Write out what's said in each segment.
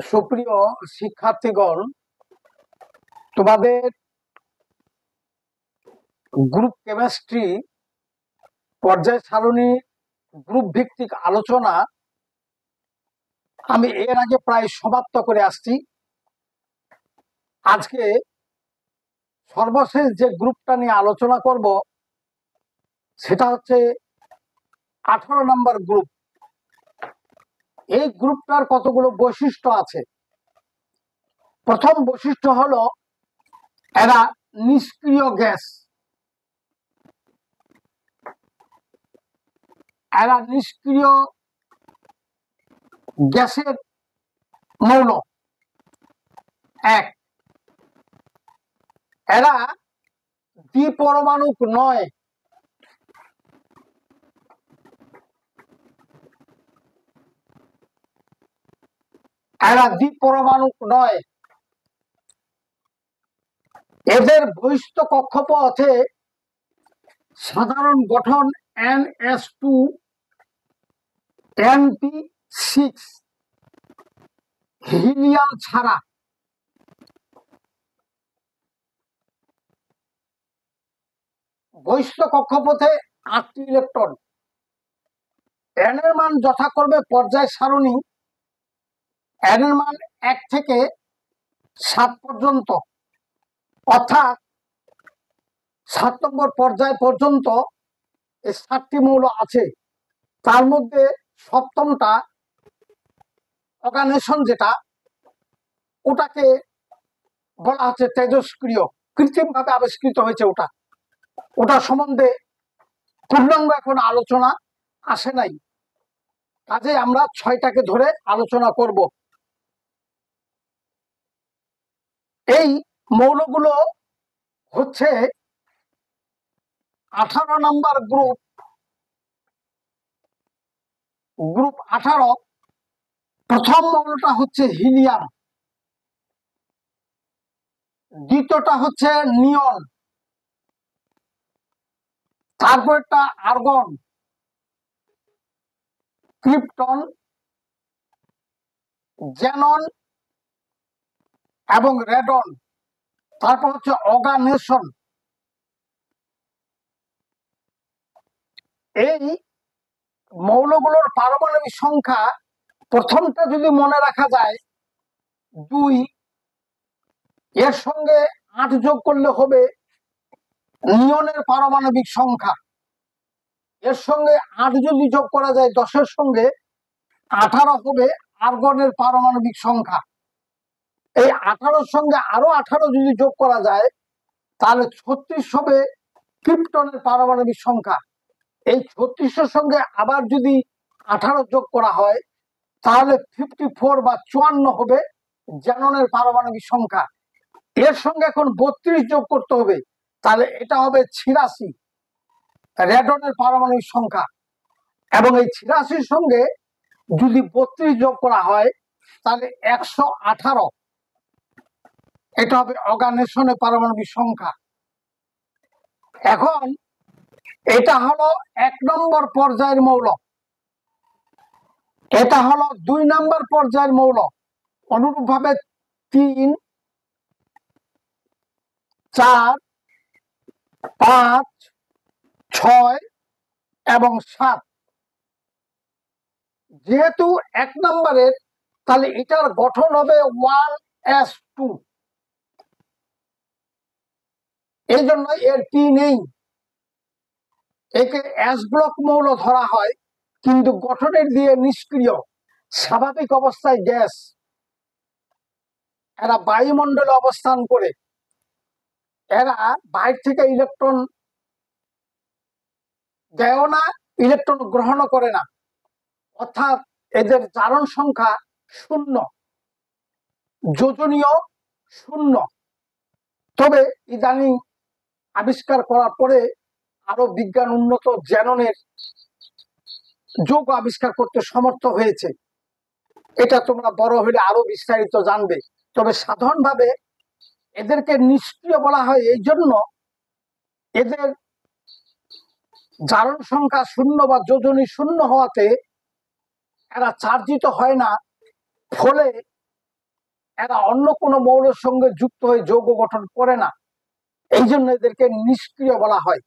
সুপ্রিয় শিক্ষার্থীগণ, তোমাদের group chemistry পর্যায় সারণী গ্রুপ ভিত্তিক আলোচনা আমি এর আগে প্রায় সমাপ্ত করে আসছি। আজকে সর্বশেষ যে গ্রুপটা নিয়ে আলোচনা করব সেটা হচ্ছে 18 নম্বর গ্রুপ। এই গ্রুপটার কতগুলো বৈশিষ্ট্য আছে। প্রথম বৈশিষ্ট্য হলো এরা নিষ্ক্রিয় গ্যাস। এরা নিষ্ক্রিয় গ্যাসের মৌল। এক, এরা দ্বিপরমাণুক নয়। এরা দ্বিপরমাণুক নয়। এদের বহিস্থ কক্ষপথে সাধারণ গঠন NH2 NP6 হিলিয়াম ছাড়া। বহিস্থ কক্ষপথে 8টি ইলেকট্রন। n এর মান যথাক্রমে পর্যায় সারণী n এর মান 1 থেকে 7 পর্যন্ত, অর্থাৎ 7 নম্বর পর্যায় পর্যন্ত এই 7টি মৌল আছে। তার মধ্যে সপ্তমটা অর্গানেশন, যেটা ওটাকে বলা হচ্ছে তেজস্ক্রিয়, কৃত্রিম ভাবে আবিষ্কৃত হয়েছে। ওটা সম্বন্ধে পূর্ণাঙ্গ এখন আলোচনা আসে নাই, কাজে আমরা 6টাকে ধরে আলোচনা করব। এই মৌলগুলো হচ্ছে 18 নম্বর গ্রুপ 18। প্রথম মৌলটা হচ্ছে হিলিয়াম, দ্বিতীয়টা হচ্ছে নিয়ন, তারপরটা আর্গন, ক্রিপ্টন, জ্যানন এবং রেডন, তারপর হচ্ছে অর্গানেশন। এই মৌলগুলোর পারমাণবিক সংখ্যা প্রথমটা যদি মনে রাখা যায় 2, এর সঙ্গে 8 যোগ করলে হবে নিয়নের পারমাণবিক সংখ্যা। এর সঙ্গে 8 যদি যোগ করা যায় 10-এর সঙ্গে 18 হবে আর্গনের পারমাণবিক সংখ্যা। এই 18-র সঙ্গে আরো 18 যদি যোগ করা যায় তাহলে 36 হবে ক্রিপ্টনের পারমাণবিক সংখ্যা। এই 36-এর সঙ্গে আবার যদি 18 যোগ করা হয় তাহলে 54 বা 54 হবে জ্যাননের পারমাণবিক সংখ্যা। এর সঙ্গে এখন 32 যোগ করতে হবে, তাহলে এটা হবে 86 রেডনের পারমাণবিক সংখ্যা। এবং এই 86-র সঙ্গে যদি 32 যোগ করা হয় তাহলে 118, এটা হবে অর্গানেশনের পারমাণবিক সংখ্যা। এখন এটা হলো 1 নম্বর পর্যায়ের মৌল, এটা হলো 2 নম্বর পর্যায়ের মৌল। অনুরূপভাবে 3, 4, 5, 6 এবং 7। যেহেতু 1 নম্বরের, তাহলে এটার গঠন হবে 1s2, এই জন্য এর পি নেই। একে এস ব্লক মৌল ধরা হয়, কিন্তু গঠনের দিয়ে নিষ্ক্রিয়। স্বাভাবিক অবস্থায় গ্যাস, এরা বায়ুমণ্ডলে অবস্থান করে, এরা বাইরে থেকে ইলেকট্রন দেয় না, ইলেকট্রন গ্রহণ করে না, অর্থাৎ এদের জারণ সংখ্যা 0, যোজনীয় 0। তবে ইদানিং আবিষ্কার করার পরে আরো বিজ্ঞান উন্নত জ্যাননের যৌগ আবিষ্কার করতে সমর্থ হয়েছে। এটা তোমরা বড় হলে আরো বিস্তারিত জানবে। তবে সাধারণভাবে এদেরকে নিষ্ক্রিয় বলা হয় এই জন্য, এদের জারণ সংখ্যা 0 বা যোজনী 0 হওয়াতে এরা চার্জিত হয় না, ফলে এরা অন্য কোনো মৌলের সঙ্গে যুক্ত হয়ে যৌগ গঠন করে না, এই জন্য এদেরকে নিষ্ক্রিয় বলা হয়।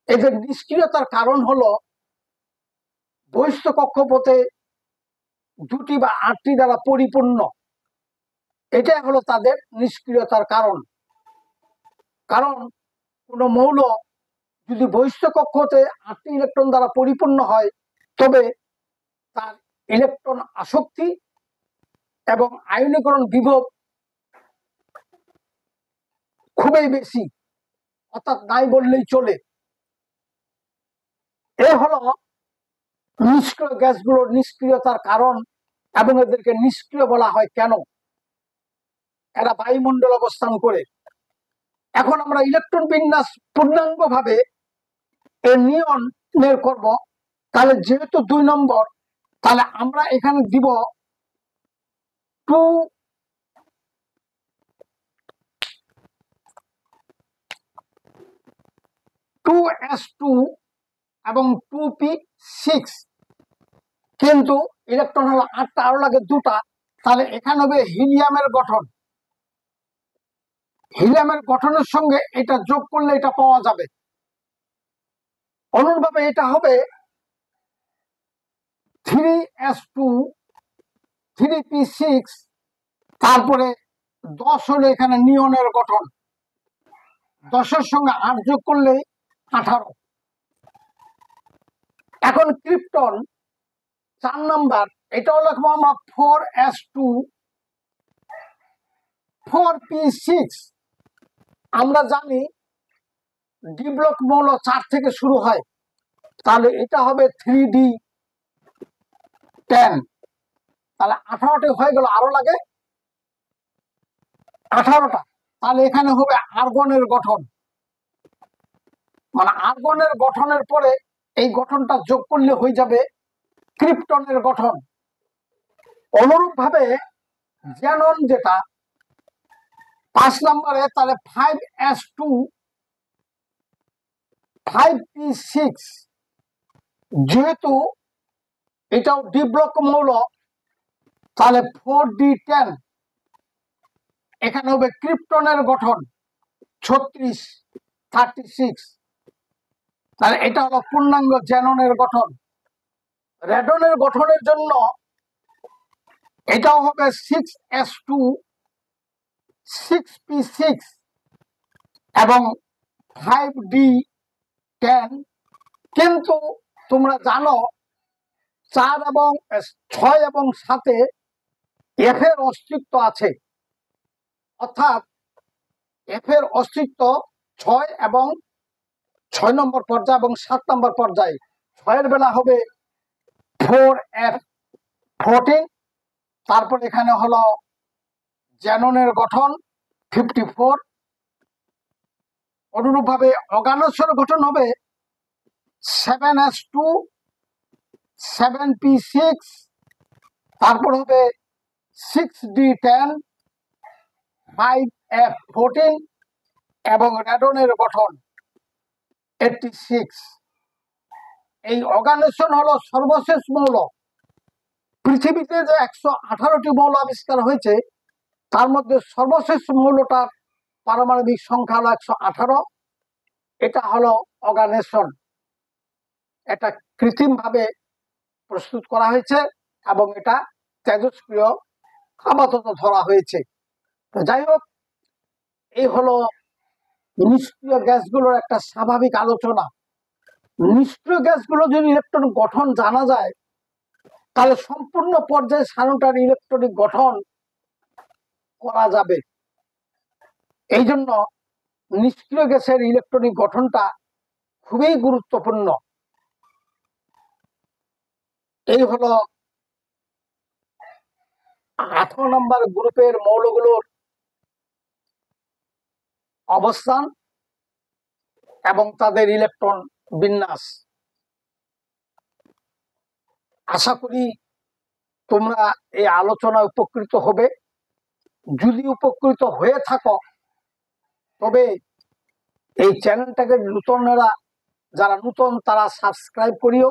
এদের নিষ্ক্রিয়তার কারণ হলো বহিস্থ কক্ষপথে 2টি বা 8টি দ্বারা পরিপূর্ণ। এটা হলো তাদের নিষ্ক্রিয়তার কারণ। কারণ কোনো মৌল যদি বহিস্থ কক্ষপথে 8টি ইলেকট্রন দ্বারা পরিপূর্ণ হয়, তবে তার ইলেকট্রন আসক্তি এবং আয়নীকরণ বিভব খুবই বেশি, অর্থাৎ নাই বললেই চলে। এ হলো নিষ্ক্রিয় গ্যাসগুলোর নিষ্ক্রিয়তার কারণ, এবং এদেরকে নিষ্ক্রিয় বলা হয় কেন? এরা বায়ুমণ্ডল অবস্থান করে। এখন আমরা ইলেকট্রন বিন্যাস পূর্ণাঙ্গ ভাবে এর নিয়নের করব। তাহলে যেহেতু 2 নম্বর, তাহলে আমরা এখানে দিব 2s2 এবং 2p6, কিন্তু ইলেকট্রন হলো 8টা, আরো লাগে 2টা। তাহলে এখানে হবে হিলিয়ামের গঠন। হিলিয়ামের গঠনের সঙ্গে এটা যোগ করলে এটা পাওয়া যাবে। অনুরূপভাবে এটা হবে 3s2 3p6, তারপরে 10 হলো এখানে নিয়নের গঠন। 10-এর সঙ্গে 8 যোগ করলে 18। এখন ক্রিপ্টন 4 নাম্বার, এটাও লিখবো আমরা 4s2 4p6। আমরা জানি ডি ব্লক মৌল 4 থেকে শুরু হয়, তাহলে এটা হবে 3d10। তাহলে 18টি হয়ে গেল, আরো লাগে 18টা। তাহলে এখানে হবে আর্গনের গঠন, মানে আর্গনের গঠনের পরে এই গঠনটা যোগ করলে হয়ে যাবে ক্রিপ্টনের গঠন। অনুরূপ ভাবে জ্যানন যেটা 5 নম্বরে, তাহলে 5s2 5p6, যেহেতু এটাও ডি ব্লক মৌল, তাহলে 4d10। এখানে হবে ক্রিপ্টনের গঠন 36 তাহলে এটা হলো পূর্ণাঙ্গ জ্যাননের গঠন। রেডনের গঠনের জন্য এটাও হবে 6s2 6p6 এবং 5d10। কিন্তু তোমরা জানো 4 এবং 6 এবং 7-এ এফ এর অস্তিত্ব আছে, অর্থাৎ এফ এর অস্তিত্ব 6 এবং 6 নম্বর পর্যায়ে এবং 7 নম্বর পর্যায়ে। 6 এর বেলা হবে 4f14। তারপর এখানে হলো জ্যাননের গঠন 54। অনুরূপ ভাবে অর্গানসের গঠন হবে 7s2 7p6, তারপর হবে 6d10 5f14 এবং রেডনের গঠন 86। এই অর্গানেশন হলো সর্বশেষ মৌল। পৃথিবীতে যে 118টি মৌল আবিষ্কার হয়েছে, তার মধ্যে সর্বশেষ মৌলটার পারমাণবিক সংখ্যা হলো 118। এটা হলো অর্গানেশন। এটা কৃত্রিম ভাবে প্রস্তুত করা হয়েছে এবং এটা তেজস্ক্রিয় আপাতত ধরা হয়েছে। তো যাই হোক, এই হলো নিষ্ক্রিয় গ্যাসগুলোর একটা স্বাভাবিক আলোচনা। নিষ্ক্রিয় গ্যাসগুলো যদি ইলেকট্রন গঠন জানা যায়, তাহলে সম্পূর্ণ পর্যায়ে সারণীটার ইলেকট্রনিক গঠন করা যাবে। এই জন্য নিষ্ক্রিয় গ্যাসের ইলেকট্রনিক গঠনটা খুবই গুরুত্বপূর্ণ। এই হলো 18 নম্বর গ্রুপের মৌলগুলোর অবস্থান এবং তাদের ইলেকট্রন বিন্যাস। আশা করি তোমরা এই আলোচনায় উপকৃত হবে। যদি উপকৃত হয়ে থাকো, তবে এই চ্যানেলটাকে যারা নতুন তারা সাবস্ক্রাইব করিও।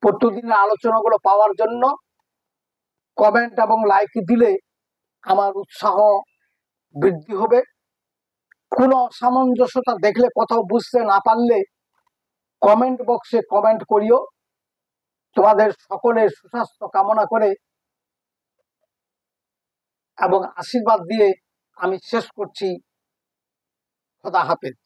প্রতিদিনের আলোচনাগুলো পাওয়ার জন্য কমেন্ট এবং লাইক দিলে আমার উৎসাহ বৃদ্ধি হবে। কোনো অসামঞ্জস্যতা দেখলে, কোথাও বুঝতে না পারলে কমেন্ট বক্সে কমেন্ট করিও। তোমাদের সকলের সুস্বাস্থ্য কামনা করে এবং আশীর্বাদ দিয়ে আমি শেষ করছি। খোদা হাফেজ।